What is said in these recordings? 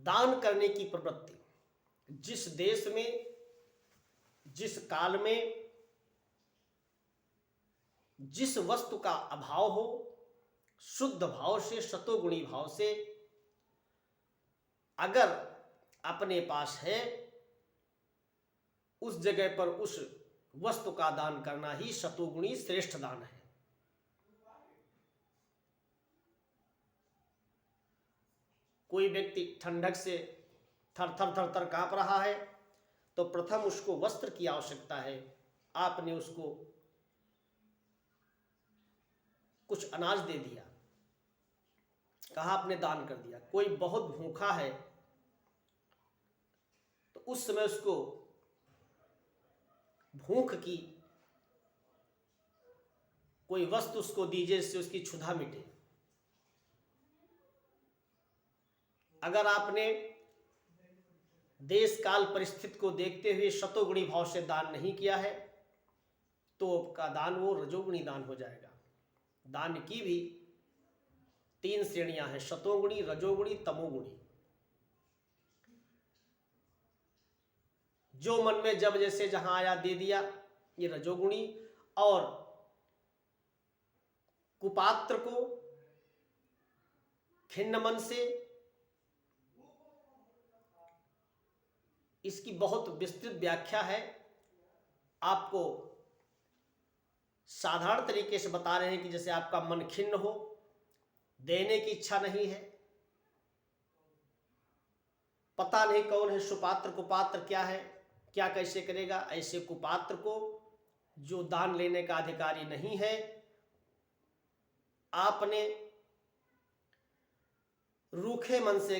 दान करने की प्रवृत्ति। जिस देश में, जिस काल में, जिस वस्तु का अभाव हो, शुद्ध भाव से, सतोगुणी भाव से अगर अपने पास है, उस जगह पर उस वस्तु का दान करना ही सतोगुणी श्रेष्ठ दान है। कोई व्यक्ति ठंडक से थर थर थर थर कांप रहा है तो प्रथम उसको वस्त्र की आवश्यकता है। आपने उसको कुछ अनाज दे दिया, कहा आपने दान कर दिया। कोई बहुत भूखा है तो उस समय उसको भूख की कोई वस्तु उसको दीजिए जिससे उसकी क्षुधा मिटे। अगर आपने देश काल परिस्थिति को देखते हुए सतोगुणी भाव से दान नहीं किया है तो आपका दान वो रजोगुणी दान हो जाएगा। दान की भी 3 श्रेणियां हैं, सतोगुणी, रजोगुणी, तमोगुणी। जो मन में जब जैसे जहां आया दे दिया, ये रजोगुणी। और कुपात्र को खिन्न मन से, इसकी बहुत विस्तृत व्याख्या है। आपको साधारण तरीके से बता रहे हैं कि जैसे आपका मन खिन्न हो, देने की इच्छा नहीं है, पता नहीं कौन है सुपात्र, कुपात्र क्या है, क्या कैसे करेगा, ऐसे कुपात्र को जो दान लेने का अधिकारी नहीं है, आपने रूखे मन से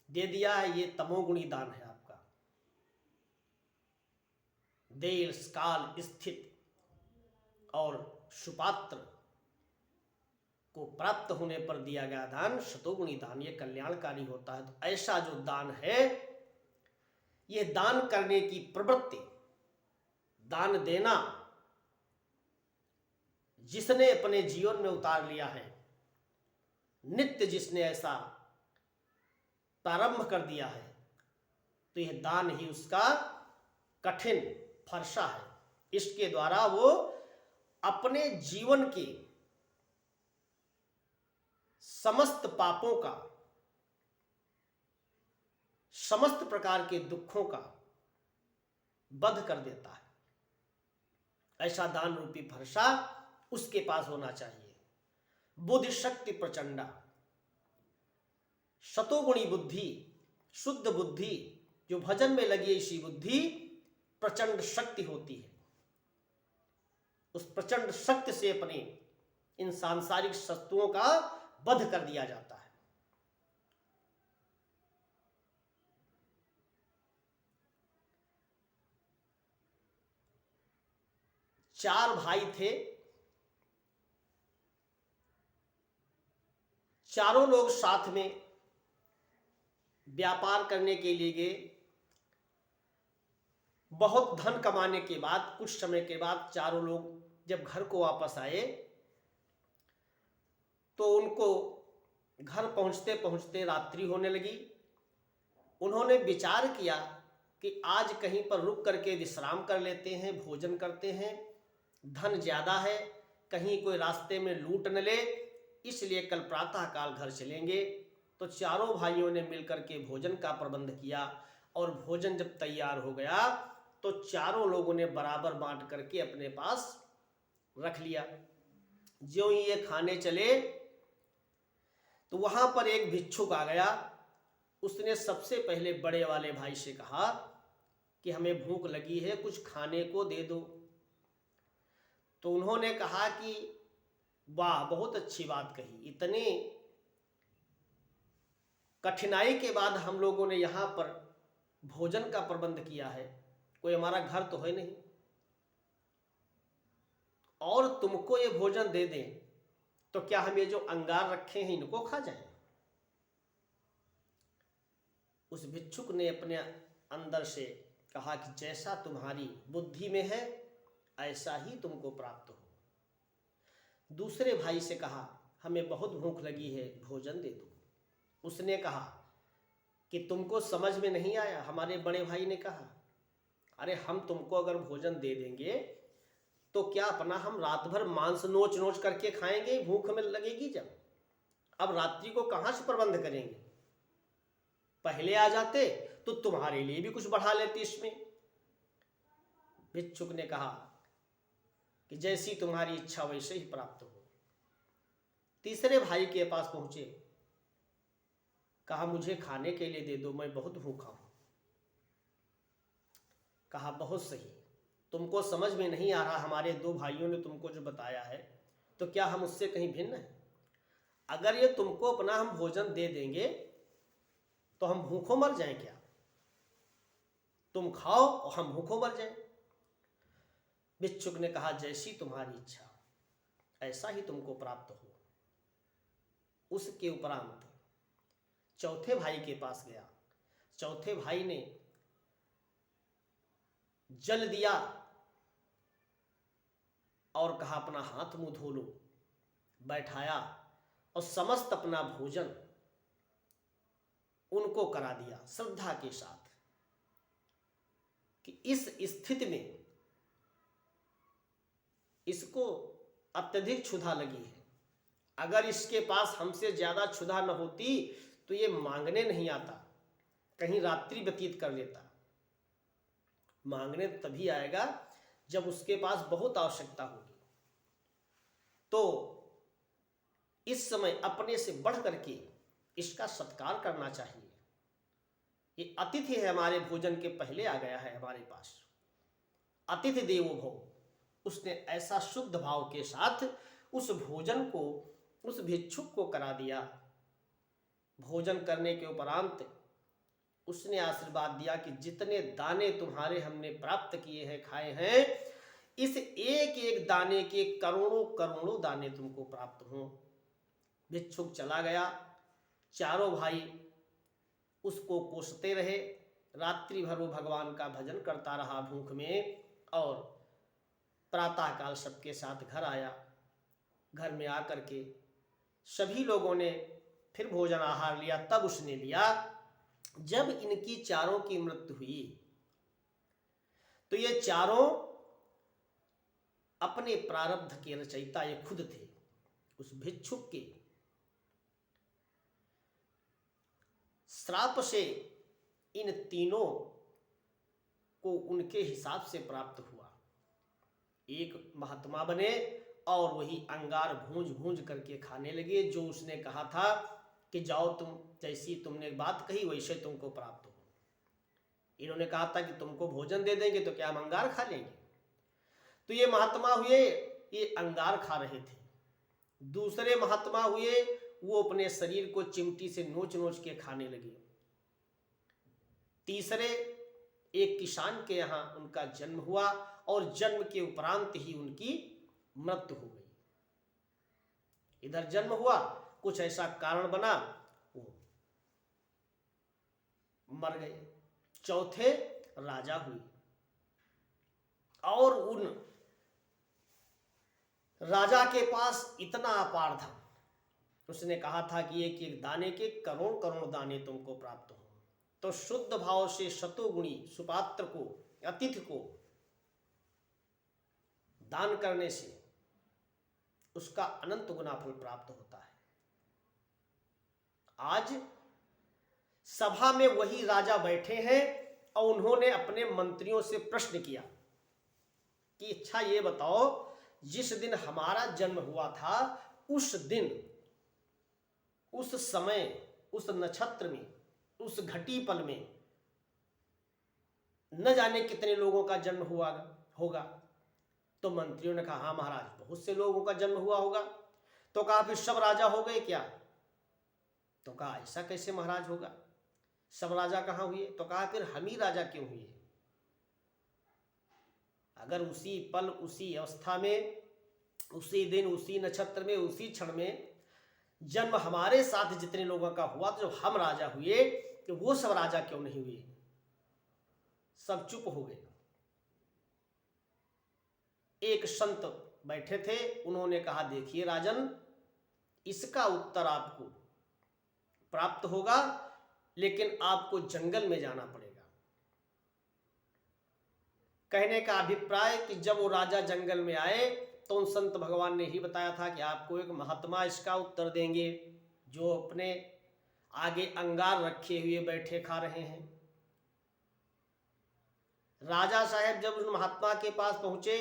दे दिया है, ये तमोगुणी दान है आपका। देश काल स्थित और सुपात्र को प्राप्त होने पर दिया गया दान सतोगुणी दान, ये कल्याणकारी होता है। तो ऐसा जो दान है, ये दान करने की प्रवृत्ति, दान देना जिसने अपने जीवन में उतार लिया है, नित्य जिसने ऐसा प्रारंभ कर दिया है, तो यह दान ही उसका कठिन फरसा है। इसके द्वारा वो अपने जीवन के समस्त पापों का, समस्त प्रकार के दुखों का वध कर देता है। ऐसा दान रूपी फरसा उसके पास होना चाहिए। बुद्धि शक्ति प्रचंडा, सतोगुणी बुद्धि, शुद्ध बुद्धि, जो भजन में लगी ऐसी बुद्धि प्रचंड शक्ति होती है। उस प्रचंड शक्ति से अपने इन सांसारिक शत्रुओं का वध कर दिया जाता है। चार भाई थे, चारों लोग साथ में व्यापार करने के लिए गए। बहुत धन कमाने के बाद, कुछ समय के बाद चारों लोग जब घर को वापस आए तो उनको घर पहुंचते पहुंचते रात्रि होने लगी। उन्होंने विचार किया कि आज कहीं पर रुक करके विश्राम कर लेते हैं, भोजन करते हैं, धन ज़्यादा है, कहीं कोई रास्ते में लूट न ले, इसलिए कल प्रातःकाल घर चलेंगे। तो चारों भाइयों ने मिलकर के भोजन का प्रबंध किया और भोजन जब तैयार हो गया तो चारों लोगों ने बराबर बांट करके अपने पास रख लिया। ज्यों ही ये खाने चले तो वहां पर एक भिक्षुक आ गया। उसने सबसे पहले बड़े वाले भाई से कहा कि हमें भूख लगी है, कुछ खाने को दे दो। तो उन्होंने कहा कि वाह, बहुत अच्छी बात कही, इतने कठिनाई के बाद हम लोगों ने यहाँ पर भोजन का प्रबंध किया है, कोई हमारा घर तो है नहीं, और तुमको ये भोजन दे दें तो क्या हम ये जो अंगार रखे हैं इनको खा जाएं? उस भिक्षुक ने अपने अंदर से कहा कि जैसा तुम्हारी बुद्धि में है ऐसा ही तुमको प्राप्त हो। दूसरे भाई से कहा हमें बहुत भूख लगी है, भोजन दे दो। उसने कहा कि तुमको समझ में नहीं आया? हमारे बड़े भाई ने कहा, अरे हम तुमको अगर भोजन दे देंगे तो क्या अपना हम रात भर मांस नोच नोच करके खाएंगे? भूख में लगेगी जब। अब रात्रि को कहां से प्रबंध करेंगे? पहले आ जाते तो तुम्हारे लिए भी कुछ बढ़ा लेते इसमें। भिक्षुक ने कहा कि जैसी तुम्हारी इच्छा वैसे ही प्राप्त हो। तीसरे भाई के पास पहुंचे, कहा मुझे खाने के लिए दे दो, मैं बहुत भूखा हूं। कहा बहुत सही, तुमको समझ में नहीं आ रहा, हमारे दो भाइयों ने तुमको जो बताया है तो क्या हम उससे कहीं भिन्न हैं? अगर ये तुमको अपना हम भोजन दे देंगे तो हम भूखों मर जाएं क्या? तुम खाओ और हम भूखों मर जाएं। भिक्षुक ने कहा जैसी तुम्हारी इच्छा ऐसा ही तुमको प्राप्त हो। उसके उपरांत चौथे भाई के पास गया। चौथे भाई ने जल दिया और कहा अपना हाथ मुंह धो लो। बैठाया और समस्त अपना भोजन उनको करा दिया श्रद्धा के साथ कि इस स्थिति में इसको अत्यधिक क्षुधा लगी है। अगर इसके पास हमसे ज्यादा क्षुधा न होती तो ये मांगने नहीं आता, कहीं रात्रि व्यतीत कर लेता। मांगने तभी आएगा जब उसके पास बहुत आवश्यकता होगी। तो इस समय अपने से बढ़ करके इसका सत्कार करना चाहिए। ये अतिथि है, हमारे भोजन के पहले आ गया है हमारे पास। अतिथि देवो भव। उसने ऐसा शुद्ध भाव के साथ उस भोजन को उस भिक्षुक को करा दिया। भोजन करने के उपरांत उसने आशीर्वाद दिया कि जितने दाने तुम्हारे हमने प्राप्त किए हैं, खाए हैं, इस एक एक दाने के करोड़ों करोड़ों दाने तुमको प्राप्त हों। भिक्षुक चला गया। चारों भाई उसको कोसते रहे। रात्रि भर वो भगवान का भजन करता रहा भूख में, और प्रातःकाल सबके साथ घर आया। घर में आकर के सभी लोगों ने फिर भोजन आहार लिया। तब उसने लिया जब इनकी चारों की मृत्यु हुई तो ये चारों अपने प्रारब्ध के रचयिता ये खुद थे। उस भिक्षुक के श्राप से इन तीनों को उनके हिसाब से प्राप्त हुआ। एक महात्मा बने और वही अंगार भूंज भूंज करके खाने लगे। जो उसने कहा था कि जाओ तुम, जैसी तुमने बात कही वैसे तुमको प्राप्त हो। इन्होंने कहा था कि तुमको भोजन दे देंगे तो क्या हम अंगार खा लेंगे? तो ये महात्मा हुए, ये अंगार खा रहे थे। दूसरे महात्मा हुए, वो अपने शरीर को चिमटी से नोच नोच के खाने लगे। तीसरे एक किसान के यहाँ उनका जन्म हुआ और जन्म के उपरांत ही उनकी मृत्यु हो गई। इधर जन्म हुआ, कुछ ऐसा कारण बना, वो मर गए। चौथे राजा हुए और उन राजा के पास इतना अपार था, उसने कहा था कि एक एक दाने के करोड़ करोड़ दाने तुमको प्राप्त हो। तो शुद्ध भाव से शतोगुणी सुपात्र को, अतिथि को दान करने से उसका अनंत गुना फल प्राप्त होता है। आज सभा में वही राजा बैठे हैं और उन्होंने अपने मंत्रियों से प्रश्न किया कि अच्छा ये बताओ, जिस दिन हमारा जन्म हुआ था उस दिन, उस समय, उस नक्षत्र में, उस घटी पल में न जाने कितने लोगों का जन्म हुआ होगा। तो मंत्रियों ने कहा हाँ महाराज, बहुत से लोगों का जन्म हुआ होगा। तो कहा फिर सब राजा हो गए क्या? तो कहा ऐसा कैसे महाराज होगा, सब राजा कहाँ हुए? तो कहा फिर हम ही राजा क्यों हुए? अगर उसी पल, उसी अवस्था में, उसी दिन, उसी नक्षत्र में, उसी क्षण में जन्म हमारे साथ जितने लोगों का हुआ, तो जब हम राजा हुए तो वो सब राजा क्यों नहीं हुए? सब चुप हो गए। एक संत बैठे थे, उन्होंने कहा देखिए राजन, इसका उत्तर आपको प्राप्त होगा लेकिन आपको जंगल में जाना पड़ेगा। कहने का अभिप्राय कि जब वो राजा जंगल में आए तो उन संत भगवान ने ही बताया था कि आपको एक महात्मा इसका उत्तर देंगे जो अपने आगे अंगार रखे हुए बैठे खा रहे हैं। राजा साहब जब उस महात्मा के पास पहुंचे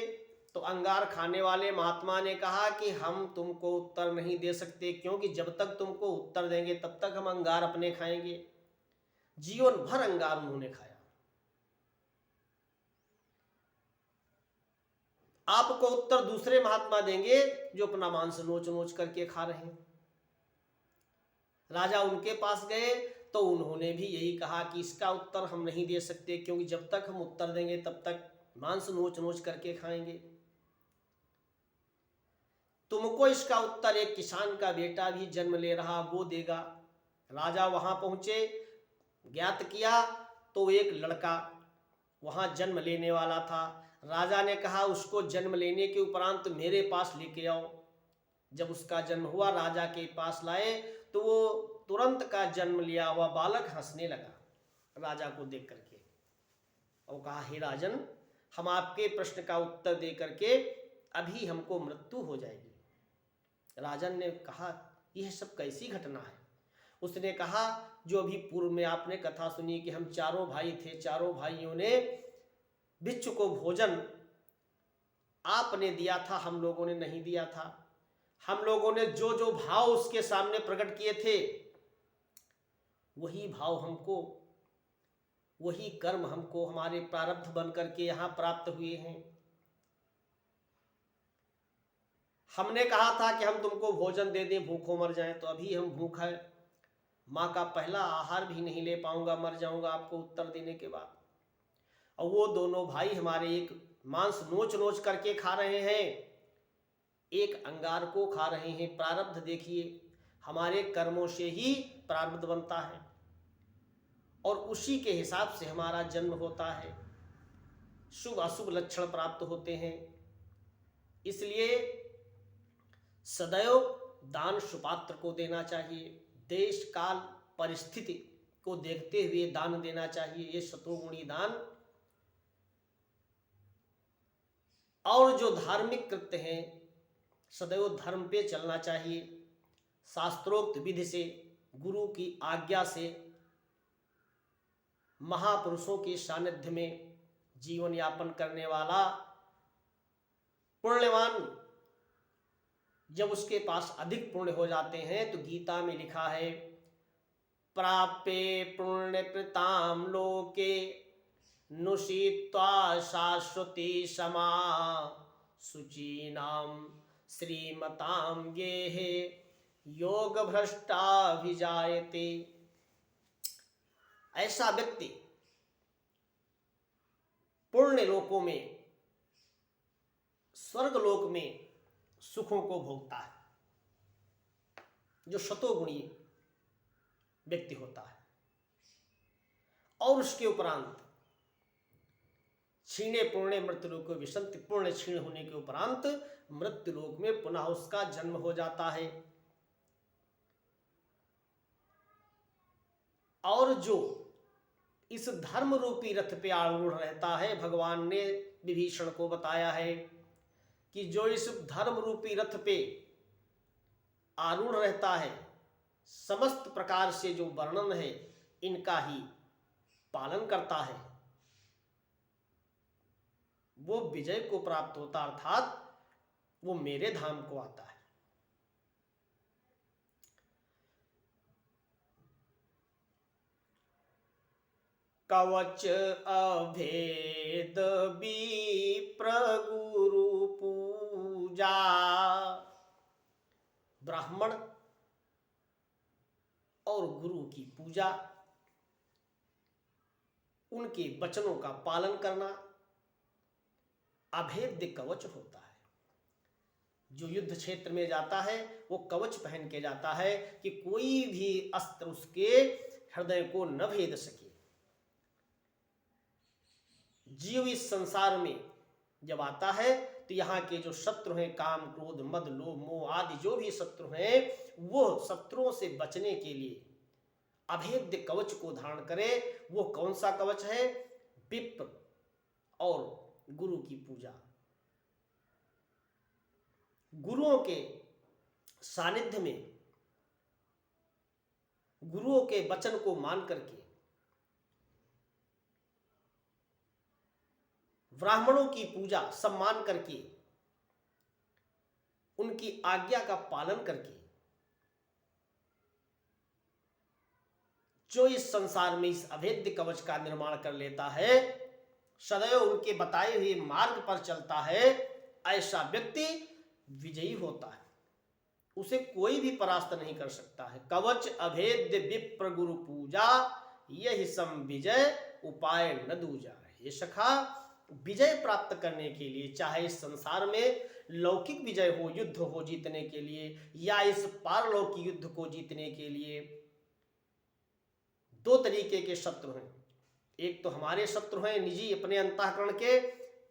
तो अंगार खाने वाले महात्मा ने कहा कि हम तुमको उत्तर नहीं दे सकते, क्योंकि जब तक तुमको उत्तर देंगे तब तक हम अंगार अपने खाएंगे। जीवन भर अंगार उन्होंने खाया। आपको उत्तर दूसरे महात्मा देंगे जो अपना मांस नोच नोच करके खा रहे हैं। राजा उनके पास गए तो उन्होंने भी यही कहा कि इसका उत्तर हम नहीं दे सकते, क्योंकि जब तक हम उत्तर देंगे तब तक मांस नोच नोच करके खाएंगे। तुमको इसका उत्तर एक किसान का बेटा भी जन्म ले रहा वो देगा। राजा वहां पहुंचे, ज्ञात किया तो एक लड़का वहां जन्म लेने वाला था। राजा ने कहा उसको जन्म लेने के उपरांत मेरे पास लेके आओ। जब उसका जन्म हुआ राजा के पास लाए तो वो तुरंत का जन्म लिया हुआ बालक हंसने लगा राजा को देख करके और कहा, हे राजन, हम आपके प्रश्न का उत्तर दे करके अभी हमको मृत्यु हो जाएगी। राजन ने कहा, यह सब कैसी घटना है? उसने कहा, जो अभी पूर्व में आपने कथा सुनी कि हम चारों भाई थे, चारों भाइयों ने बिच्छू को भोजन आपने दिया था, हम लोगों ने नहीं दिया था। हम लोगों ने जो जो भाव उसके सामने प्रकट किए थे वही भाव हमको, वही कर्म हमको हमारे प्रारब्ध बन करके यहाँ प्राप्त हुए हैं। हमने कहा था कि हम तुमको भोजन दे दें, भूखों मर जाएं, तो अभी हम भूख है, माँ का पहला आहार भी नहीं ले पाऊंगा, मर जाऊंगा आपको उत्तर देने के बाद। और वो दोनों भाई हमारे एक मांस नोच नोच करके खा रहे हैं, एक अंगार को खा रहे हैं। प्रारब्ध देखिए, हमारे कर्मों से ही प्रारब्ध बनता है और उसी के हिसाब से हमारा जन्म होता है, शुभ अशुभ लक्षण प्राप्त होते हैं। इसलिए सदैव दान सुपात्र को देना चाहिए, देश काल परिस्थिति को देखते हुए दान देना चाहिए। ये शतोगुणी दान। और जो धार्मिक कृत्य हैं सदैव धर्म पे चलना चाहिए, शास्त्रोक्त विधि से, गुरु की आज्ञा से, महापुरुषों के सानिध्य में जीवन यापन करने वाला पुण्यवान जब उसके पास अधिक पुण्य हो जाते हैं तो गीता में लिखा है, प्राप्ये पुण्य कृताम लोके नुषित्वा शाश्वती समा शुचीनाम श्रीमताम गेहे योग भ्रष्टाभिजायते। ऐसा व्यक्ति पुण्य लोकों में, स्वर्ग लोक में सुखों को भोगता है, जो शतोगुणी व्यक्ति होता है। और उसके उपरांत क्षीणे पुण्य मृत्युलोक विशंति, पुण्य क्षीण होने के उपरांत मृत्युलोक में पुनः उसका जन्म हो जाता है। और जो इस धर्म रूपी रथ पे आरूढ़ रहता है, भगवान ने विभीषण को बताया है कि जो इस धर्म रूपी रथ पे आरूढ़ रहता है, समस्त प्रकार से जो वर्णन है इनका ही पालन करता है, वो विजय को प्राप्त होता, अर्थात वो मेरे धाम को आता है। कवच अभेद विप्र गुरु पूजा। ब्राह्मण और गुरु की पूजा, उनके वचनों का पालन करना अभेद्य कवच होता है। जो युद्ध क्षेत्र में जाता है वो कवच पहन के जाता है कि कोई भी अस्त्र उसके हृदय को न भेद सके। जीव इस संसार में जब आता है तो यहाँ के जो शत्रु हैं, काम क्रोध मद लोभ मोह आदि जो भी शत्रु हैं, वो शत्रुओं से बचने के लिए अभेद्य कवच को धारण करे। वो कौन सा कवच है? विप्र और गुरु की पूजा। गुरुओं के सानिध्य में गुरुओं के वचन को मान करके ब्राह्मणों की पूजा सम्मान करके उनकी आज्ञा का पालन करके जो इस संसार में इस अभेद्य कवच का निर्माण कर लेता है, सदैव उनके बताए हुए मार्ग पर चलता है, ऐसा व्यक्ति विजयी होता है। उसे कोई भी परास्त नहीं कर सकता है। कवच अभेद्य विप्र गुरु पूजा, यही सम विजय उपाय न दूजा। ये सखा, विजय प्राप्त करने के लिए, चाहे इस संसार में लौकिक विजय हो, युद्ध हो जीतने के लिए, या इस पारलौकिक युद्ध को जीतने के लिए, दो तरीके के शत्रु हैं। एक तो हमारे शत्रु हैं निजी अपने अंतःकरण के,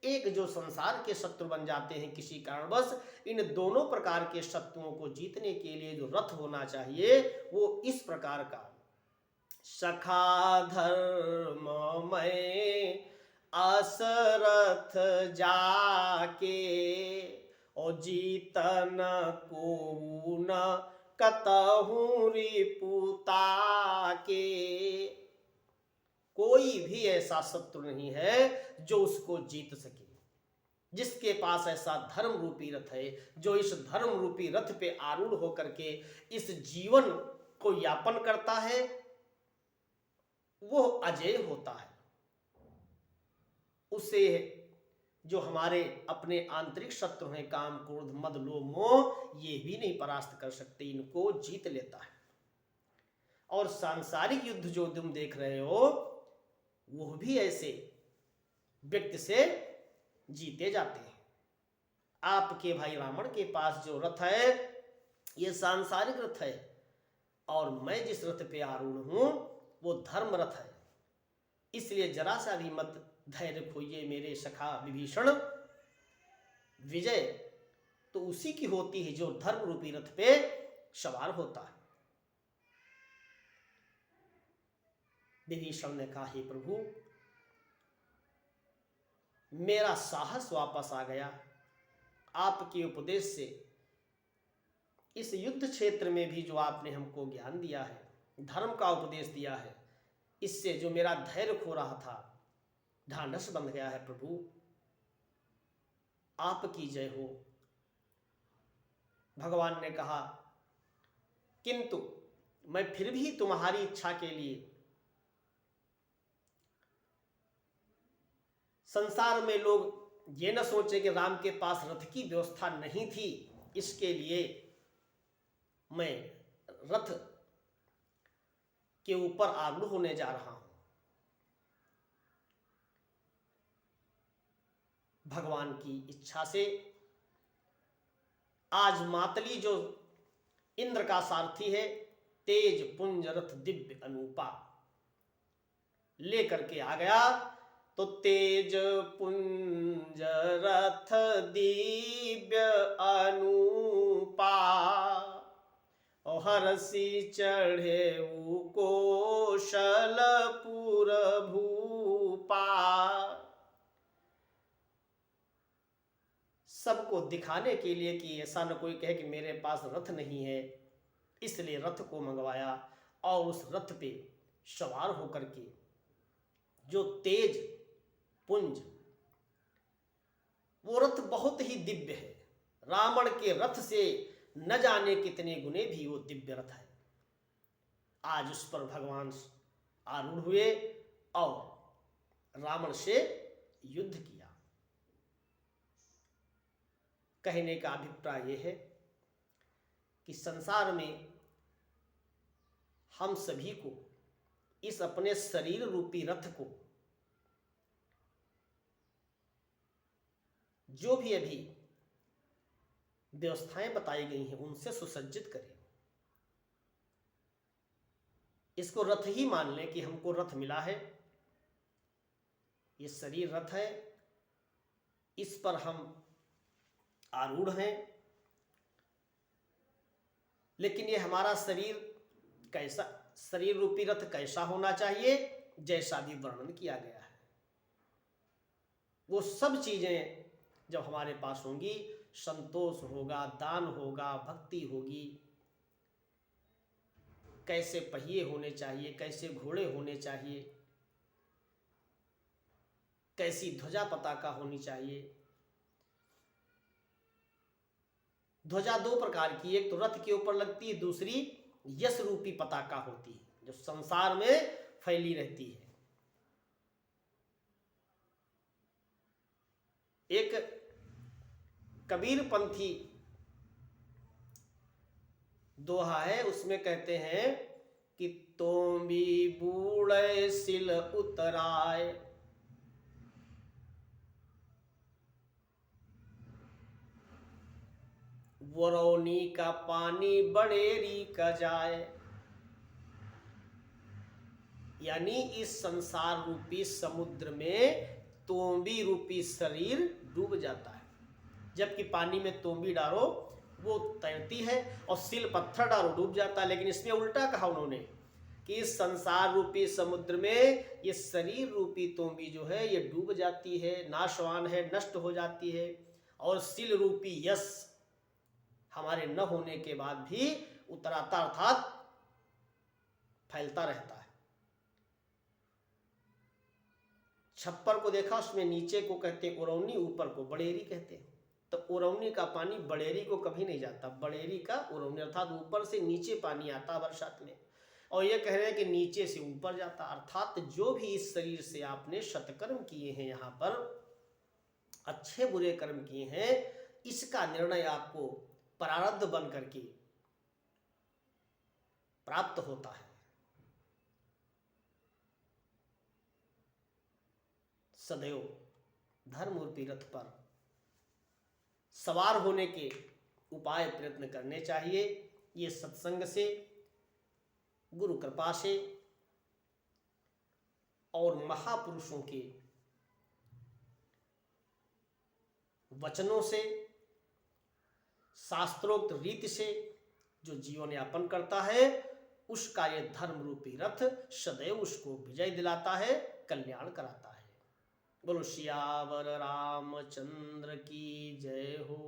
एक जो संसार के शत्रु बन जाते हैं किसी कारणवश। इन दोनों प्रकार के शत्रुओं को जीतने के लिए जो रथ होना चाहिए वो इस प्रकार का: सखा धर्ममय असरथ जाके, और जीतन को न कतहु रिपुता के। कोई भी ऐसा शत्रु नहीं है जो उसको जीत सके। जिसके पास ऐसा धर्म रूपी रथ है, जो इस धर्म रूपी रथ पे आरूढ़ होकर के इस जीवन को यापन करता है, वो अजय होता है। उसे जो हमारे अपने आंतरिक शत्रु हैं, काम क्रोध मद लोभ मोह, ये भी नहीं परास्त कर सकते, इनको जीत लेता है। और सांसारिक युद्ध जो तुम देख रहे हो, वो भी ऐसे व्यक्ति से जीते जाते हैं। आपके भाई रावण के पास जो रथ है, ये सांसारिक रथ है, और मैं जिस रथ पे आरूढ़ हूं वो धर्म रथ है। इसलिए जरा सा भी मत धैर्य खोइए मेरे सखा विभीषण। विजय तो उसी की होती है जो धर्म रूपी रथ पे सवार होता है। विभीषण ने कहा, हे प्रभु, मेरा साहस वापस आ गया। आपके उपदेश से, इस युद्ध क्षेत्र में भी जो आपने हमको ज्ञान दिया है, धर्म का उपदेश दिया है, इससे जो मेरा धैर्य खो रहा था, ढांढस बंध गया है। प्रभु आपकी जय हो। भगवान ने कहा, किंतु मैं फिर भी तुम्हारी इच्छा के लिए, संसार में लोग ये न सोचे कि राम के पास रथ की व्यवस्था नहीं थी, इसके लिए मैं रथ के ऊपर आरूढ़ होने जा रहा हूं। भगवान की इच्छा से आज मातली जो इंद्र का सारथी है, तेज पुंज रथ दिव्य अनूपा लेकर के आ गया। तो तेज पुंज रथ दिव्य अनूपा, और हरसी चढ़े कौशलपुर भूपा। सबको दिखाने के लिए कि ऐसा न कोई कहे कि मेरे पास रथ नहीं है, इसलिए रथ को मंगवाया, और उस रथ पे सवार होकर के जो तेज पुंज, वो रथ बहुत ही दिव्य है। रावण के रथ से न जाने कितने गुने भी वो दिव्य रथ है। आज उस पर भगवान आरूढ़ हुए और रावण से युद्ध किया। कहने का अभिप्राय यह है कि संसार में हम सभी को इस अपने शरीर रूपी रथ को, जो भी अभी व्यवस्थाएं बताई गई हैं, उनसे सुसज्जित करें। इसको रथ ही मान लें कि हमको रथ मिला है, ये शरीर रथ है, इस पर हम आरूढ़ हैं। लेकिन ये हमारा शरीर कैसा शरीर रूपी रथ कैसा होना चाहिए, जैसा भी वर्णन किया गया है। वो सब चीजें जब हमारे पास होंगी, संतोष होगा, दान होगा, भक्ति होगी, कैसे पहिए होने चाहिए, कैसे घोड़े होने चाहिए, कैसी ध्वजा पताका होनी चाहिए। ध्वजा दो प्रकार की, एक तो रथ के ऊपर लगती है, दूसरी यश रूपी पताका होती है, जो संसार में फैली रहती है। एक कबीर पंथी दोहा है, उसमें कहते हैं कि तोंबी बूढ़े सिल उतराए, वरौनी का पानी बड़ेरी का जाए। यानी इस संसार रूपी समुद्र में तोंबी रूपी शरीर डूब जाता है, जबकि पानी में तोंबी डालो वो तैरती है, और सिल पत्थर डालो डूब जाता है। लेकिन इसमें उल्टा कहा उन्होंने कि इस संसार रूपी समुद्र में ये शरीर रूपी तोंबी जो है ये डूब जाती है, नाशवान है, नष्ट हो जाती है, और सिल रूपी यश हमारे न होने के बाद भी उतराता अर्थात फैलता रहता है। छप्पर को देखा, उसमें नीचे को कहते हैं उरौनी, ऊपर को बड़ेरी कहते हैं। तो उरौनी का पानी बड़ेरी को कभी नहीं जाता, बड़ेरी का उरौनी, अर्थात ऊपर से नीचे पानी आता बरसात में, और ये कह रहे हैं कि नीचे से ऊपर जाता। अर्थात जो भी इस शरीर से आपने सत्कर्म किए हैं, यहाँ पर अच्छे बुरे कर्म किए हैं, इसका निर्णय आपको प्रारब्ध बन करके प्राप्त होता है। सदैव धर्म रूपी रथ पर सवार होने के उपाय प्रयत्न करने चाहिए। ये सत्संग से, गुरु कृपा से और महापुरुषों के वचनों से, शास्त्रोक्त रीति से जो जीवन यापन करता है, उसका ये धर्म रूपी रथ सदैव उसको विजय दिलाता है, कल्याण कराता है। बोलो सियावर रामचंद्र की जय हो।